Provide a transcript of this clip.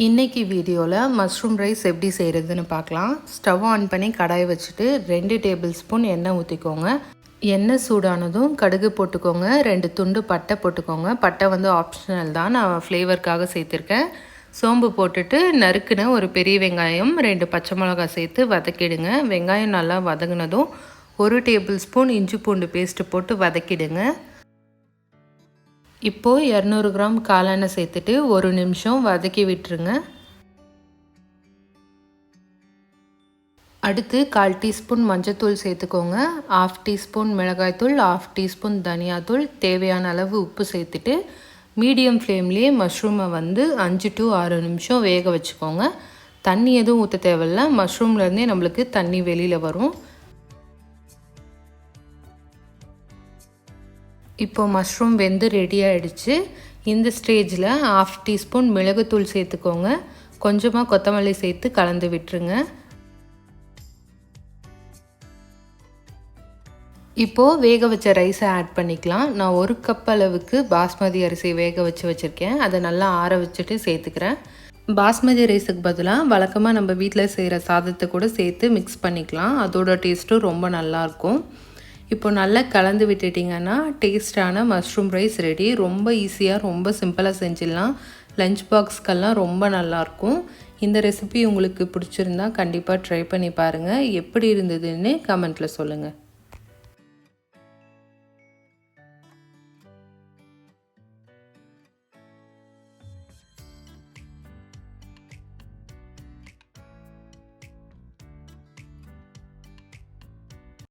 இன்றைக்கி வீடியோவில் mushroom rice எப்படி செய்கிறதுன்னு பார்க்கலாம். ஸ்டவ் ஆன் பண்ணி கடாய் வச்சுட்டு 2 டேபிள் ஸ்பூன் எண்ணெய் ஊற்றிக்கோங்க. எண்ணெய் சூடானதும் கடுகு போட்டுக்கோங்க. 2 துண்டு பட்டை போட்டுக்கோங்க. பட்டை வந்து ஆப்ஷனல் தான், நான் ஃப்ளேவருக்காக சேர்த்துருக்கேன். சோம்பு போட்டுட்டு நறுக்குன ஒரு பெரிய வெங்காயம் 2 பச்சை மிளகாய் சேர்த்து வதக்கிடுங்க. வெங்காயம் நல்லா வதங்கினதும் 1 டேபிள் ஸ்பூன் இஞ்சி பூண்டு பேஸ்ட்டு போட்டு வதக்கிடுங்க. இப்போது 200 கிராம் காளானை சேர்த்துட்டு 1 நிமிஷம் வதக்கி விட்டுருங்க. அடுத்து 1/4 டீஸ்பூன் மஞ்சத்தூள் சேர்த்துக்கோங்க. 1/2 டீஸ்பூன் மிளகாய்த்தூள், 1/2 டீஸ்பூன் தனியாத்தூள், தேவையான அளவு உப்பு சேர்த்துட்டு மீடியம் ஃப்ளேம்லேயே மஷ்ரூமை வந்து 5 to 6 நிமிஷம் வேக வச்சுக்கோங்க. தண்ணி எதுவும் ஊற்ற தேவையில்ல, மஷ்ரூம்லேருந்தே நம்மளுக்கு தண்ணி வெளியில் வரும். இப்போது மஷ்ரூம் வெந்து ரெடி ஆகிடுச்சு. இந்த ஸ்டேஜில் 1/2 டீஸ்பூன் மிளகுத்தூள் சேர்த்துக்கோங்க. கொஞ்சமாக கொத்தமல்லி சேர்த்து கலந்து விட்டுருங்க. இப்போது வேக வச்ச ரைஸை ஆட் பண்ணிக்கலாம். நான் 1 கப் அளவுக்கு பாஸ்மதி அரிசி வேக வச்சுருக்கேன். அதை நல்லா ஆற வச்சுட்டு சேர்த்துக்கிறேன். பாஸ்மதி ரைஸுக்கு பதிலாக வழக்கமாக நம்ம வீட்டில் செய்கிற சாதத்தை கூட சேர்த்து மிக்ஸ் பண்ணிக்கலாம். அதோட டேஸ்ட்டும் ரொம்ப நல்லாயிருக்கும். இப்போ நல்லா கலந்து விட்டுட்டிங்கன்னா டேஸ்டான மஷ்ரூம் ரைஸ் ரெடி. ரொம்ப ஈஸியாக, ரொம்ப சிம்பிளாக செஞ்சிடலாம். லஞ்ச் பாக்ஸ்க்கெல்லாம் ரொம்ப நல்லாயிருக்கும். இந்த ரெசிபி உங்களுக்கு பிடிச்சிருந்தா கண்டிப்பாக ட்ரை பண்ணி பாருங்கள். எப்படி இருந்ததுன்னு கமெண்ட்டில் சொல்லுங்கள்.